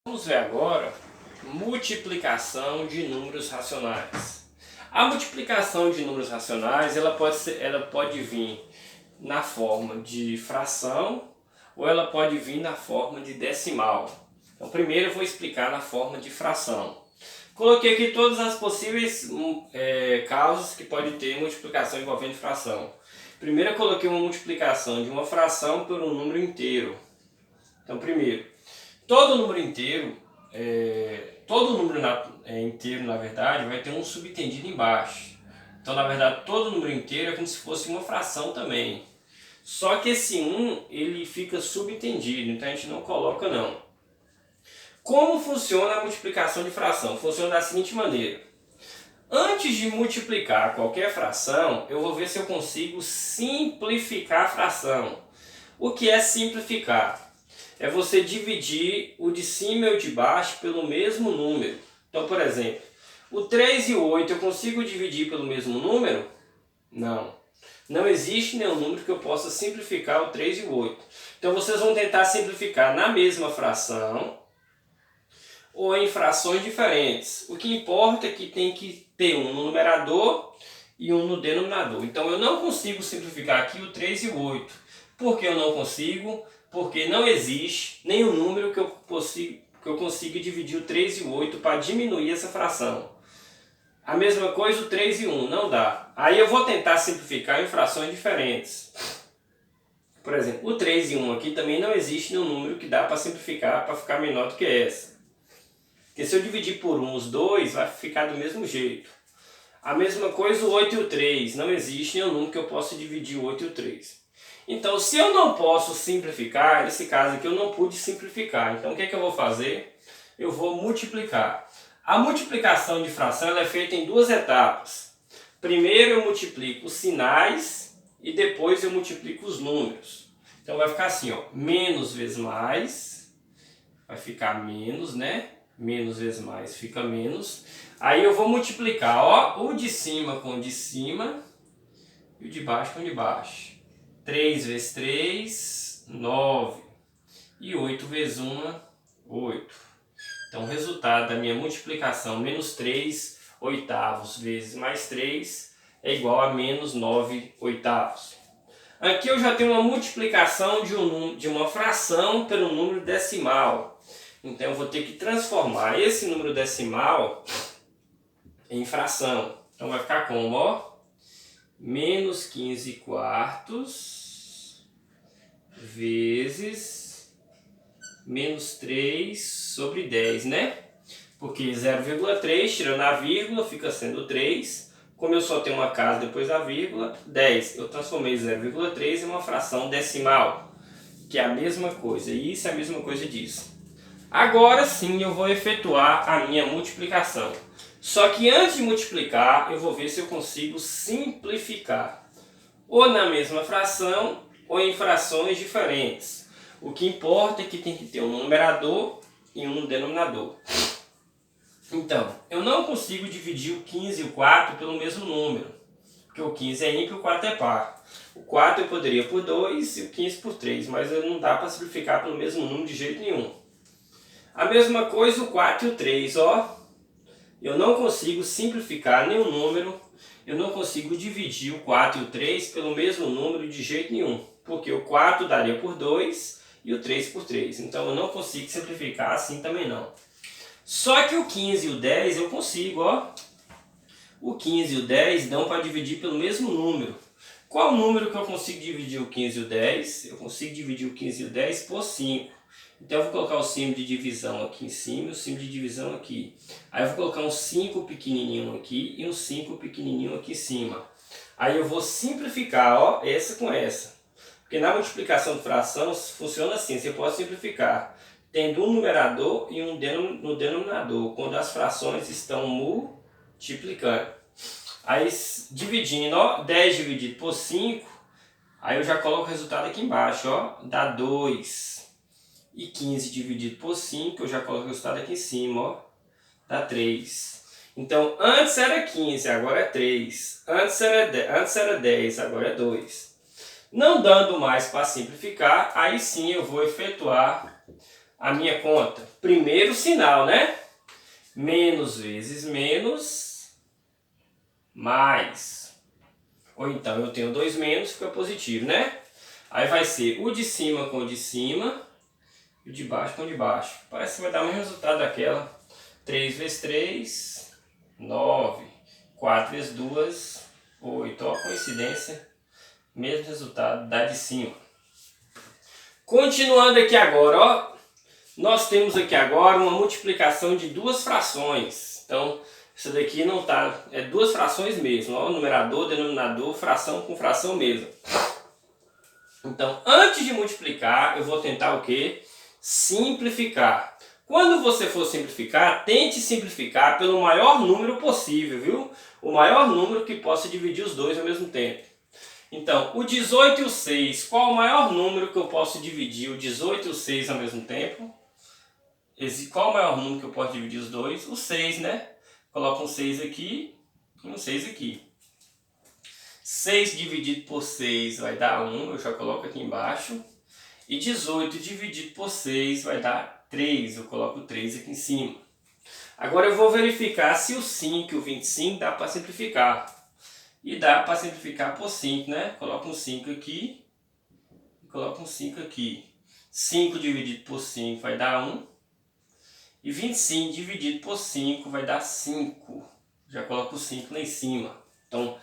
Vamos ver agora multiplicação de números racionais. A multiplicação de números racionais ela pode vir na forma de fração ou ela pode vir na forma de decimal. Então primeiro eu vou explicar na forma de fração. Coloquei aqui todas as possíveis causas que pode ter multiplicação envolvendo fração. Primeiro eu coloquei uma multiplicação de uma fração por um número inteiro. Então primeiro, todo número inteiro, inteiro na verdade vai ter um subtendido embaixo. Então na verdade todo número inteiro é como se fosse uma fração também. Só que esse 1 ele fica subtendido, então a gente não coloca não. Como funciona a multiplicação de fração? Funciona da seguinte maneira. Antes de multiplicar qualquer fração, eu vou ver se eu consigo simplificar a fração. O que é simplificar? É você dividir o de cima e o de baixo pelo mesmo número. Então, por exemplo, o 3 e o 8 eu consigo dividir pelo mesmo número? Não. Não existe nenhum número que eu possa simplificar o 3 e o 8. Então, vocês vão tentar simplificar na mesma fração ou em frações diferentes. O que importa é que tem que ter um no numerador e um no denominador. Então, eu não consigo simplificar aqui o 3 e o 8. Por que eu não consigo? Porque não existe nenhum número que eu consiga dividir o 3 e o 8 para diminuir essa fração. A mesma coisa o 3 e 1, não dá. Aí eu vou tentar simplificar em frações diferentes. Por exemplo, o 3 e 1 aqui também não existe nenhum número que dá para simplificar para ficar menor do que essa. Porque se eu dividir por 1 os dois, vai ficar do mesmo jeito. A mesma coisa o 8 e o 3, não existe nenhum número que eu possa dividir o 8 e o 3. Então, se eu não posso simplificar, nesse caso aqui eu não pude simplificar. Então, o que é que eu vou fazer? Eu vou multiplicar. A multiplicação de fração ela é feita em duas etapas. Primeiro eu multiplico os sinais e depois eu multiplico os números. Então, vai ficar assim, ó, menos vezes mais, vai ficar menos, né? Menos vezes mais fica menos. Aí eu vou multiplicar, ó, o de cima com o de cima e o de baixo com o de baixo. 3 vezes 3, 9. E 8 vezes 1, 8. Então o resultado da minha multiplicação, menos 3 oitavos vezes mais 3, é igual a menos 9 oitavos. Aqui eu já tenho uma multiplicação de uma fração pelo número decimal. Então eu vou ter que transformar esse número decimal em fração. Então vai ficar como, ó? Menos 15 quartos vezes menos 3 sobre 10, né? Porque 0,3 tirando a vírgula fica sendo 3. Como eu só tenho uma casa depois da vírgula, 10. Eu transformei 0,3 em uma fração decimal, que é a mesma coisa. E isso é a mesma coisa disso. Agora sim eu vou efetuar a minha multiplicação. Só que antes de multiplicar, eu vou ver se eu consigo simplificar. Ou na mesma fração, ou em frações diferentes. O que importa é que tem que ter um numerador e um no denominador. Então, eu não consigo dividir o 15 e o 4 pelo mesmo número. Porque o 15 é ímpar e o 4 é par. O 4 eu poderia por 2 e o 15 por 3, mas não dá para simplificar pelo mesmo número de jeito nenhum. A mesma coisa o 4 e o 3, ó. Eu não consigo simplificar nenhum número, eu não consigo dividir o 4 e o 3 pelo mesmo número de jeito nenhum. Porque o 4 daria por 2 e o 3 por 3. Então eu não consigo simplificar assim também não. Só que o 15 e o 10 eu consigo, ó. O 15 e o 10 dão para dividir pelo mesmo número. Qual número que eu consigo dividir o 15 e o 10? Eu consigo dividir o 15 e o 10 por 5. Então eu vou colocar o símbolo de divisão aqui em cima e o símbolo de divisão aqui. Aí eu vou colocar um 5 pequenininho aqui e um 5 pequenininho aqui em cima. Aí eu vou simplificar, ó, essa com essa. Porque na multiplicação de fração funciona assim, você pode simplificar tendo um numerador e um no denominador, quando as frações estão multiplicando. Aí dividindo, ó, 10 dividido por 5, aí eu já coloco o resultado aqui embaixo, ó, dá 2. E 15 dividido por 5, eu já coloco o resultado aqui em cima, ó, dá 3. Então, antes era 15, agora é 3. Antes era 10, agora é 2. Não dando mais para simplificar, aí sim eu vou efetuar a minha conta? Primeiro sinal, né? Menos vezes menos, mais. Ou então eu tenho 2 menos, fica positivo, né? Aí vai ser o de cima com o de cima e o de baixo com o de baixo. Parece que vai dar o mesmo resultado daquela. 3 vezes 3, 9. 4 vezes 2, 8. Ó, coincidência. Mesmo resultado da de cima. Continuando aqui agora, ó. Nós temos aqui agora uma multiplicação de duas frações. Então, isso daqui não tá... É duas frações mesmo. Ó, numerador, denominador, fração com fração mesmo. Então, antes de multiplicar, eu vou tentar o quê? Simplificar. Quando você for simplificar, tente simplificar pelo maior número possível, viu? O maior número que possa dividir os dois ao mesmo tempo. Então, o 18 e o 6, qual o maior número que eu posso dividir o 18 e o 6 ao mesmo tempo? Qual o maior número que eu posso dividir os dois? O 6, né? Coloco um 6 aqui e um 6 aqui. 6 dividido por 6 vai dar 1, eu já coloco aqui embaixo. E 18 dividido por 6 vai dar 3, eu coloco 3 aqui em cima. Agora eu vou verificar se o 5 e o 25 dá para simplificar. E dá para simplificar por 5, né? Coloco um 5 aqui e coloco um 5 aqui. 5 dividido por 5 vai dar 1. E 25 dividido por 5 vai dar 5. Já coloco o 5 lá em cima. Então,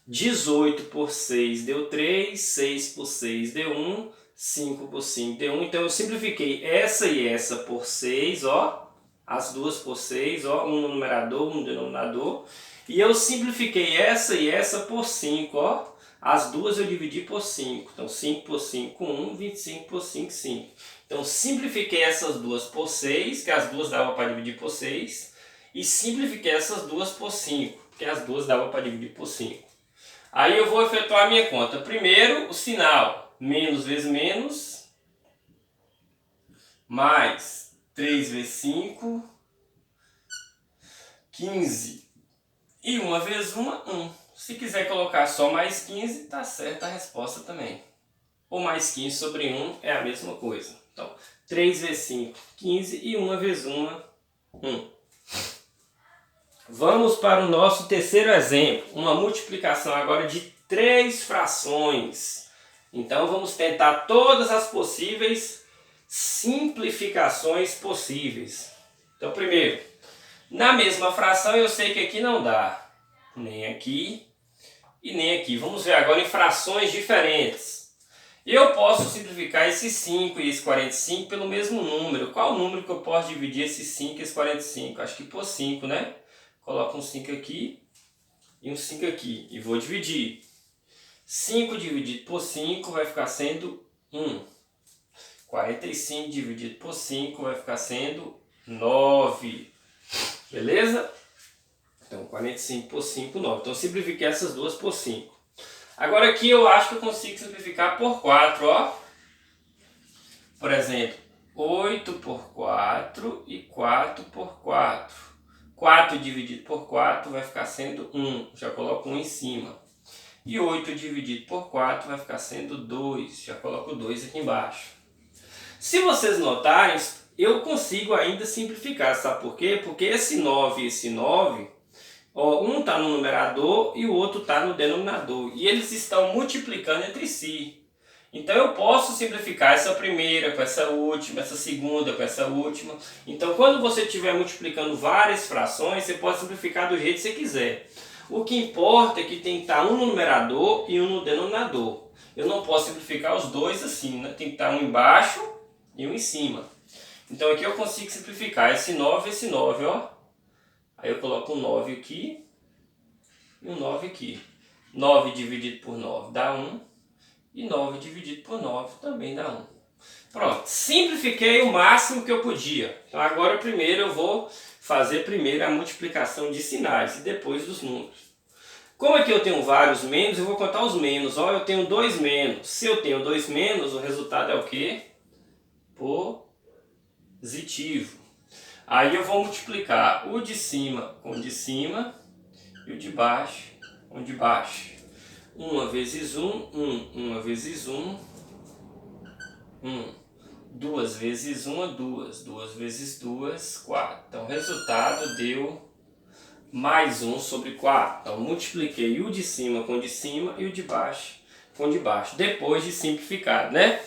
18 por 6 deu 3, 6 por 6 deu 1, 5 por 5 deu 1. Então, eu simplifiquei essa e essa por 6, ó. As duas por 6, ó. Um no numerador, um no denominador. E eu simplifiquei essa e essa por 5, ó. As duas eu dividi por 5. Então, 5 por 5, 1, 25 por 5, 5. Então, simplifiquei essas duas por 6, que as duas davam para dividir por 6. E simplifiquei essas duas por 5, que as duas davam para dividir por 5. Aí eu vou efetuar a minha conta. Primeiro, o sinal. Menos vezes menos. Mais 3 vezes 5. 15. E 1 vezes 1, 1. Se quiser colocar só mais 15, tá certa a resposta também. Ou mais 15 sobre 1 é a mesma coisa. Então, 3 vezes 5, 15 e 1 vezes 1, 1. Vamos para o nosso terceiro exemplo. Uma multiplicação agora de 3 frações. Então, vamos tentar todas as possíveis simplificações possíveis. Então, primeiro, na mesma fração eu sei que aqui não dá. Nem aqui e nem aqui. Vamos ver agora em frações diferentes. Eu posso simplificar esse 5 e esse 45 pelo mesmo número. Qual o número que eu posso dividir esse 5 e esse 45? Acho que por 5, né? Coloco um 5 aqui e um 5 aqui. E vou dividir. 5 dividido por 5 vai ficar sendo 1. 45 dividido por 5 vai ficar sendo 9. Beleza? Então, 45 por 5, 9. Então, simplifiquei essas duas por 5. Agora aqui eu acho que eu consigo simplificar por 4, ó. Por exemplo, 8 por 4 e 4 por 4. 4 dividido por 4 vai ficar sendo 1. Já coloco 1 em cima. E 8 dividido por 4 vai ficar sendo 2. Já coloco 2 aqui embaixo. Se vocês notarem, eu consigo ainda simplificar. Sabe por quê? Porque esse 9 e esse 9... Ó, um está no numerador e o outro está no denominador. E eles estão multiplicando entre si. Então eu posso simplificar essa primeira com essa última, essa segunda com essa última. Então quando você estiver multiplicando várias frações, você pode simplificar do jeito que você quiser. O que importa é que tem que estar um no numerador e um no denominador. Eu não posso simplificar os dois assim, né? Tem que estar um embaixo e um em cima. Então aqui eu consigo simplificar esse 9 e esse 9, ó. Aí eu coloco um 9 aqui e um 9 aqui. 9 dividido por 9 dá 1. E 9 dividido por 9 também dá 1. Pronto, simplifiquei o máximo que eu podia. Então agora primeiro eu vou fazer primeiro a multiplicação de sinais e depois dos números. Como aqui eu tenho vários menos, eu vou contar os menos. Ó, eu tenho 2 menos. Se eu tenho 2 menos, o resultado é o quê? Positivo. Aí eu vou multiplicar o de cima com o de cima e o de baixo com o de baixo. 1 vezes 1, 1. 1 vezes 1, 1. 2 vezes 1 é 2. 2 vezes 2, 4. Então o resultado deu mais 1 sobre 4. Então multipliquei o de cima com o de cima e o de baixo com o de baixo. Depois de simplificar, né?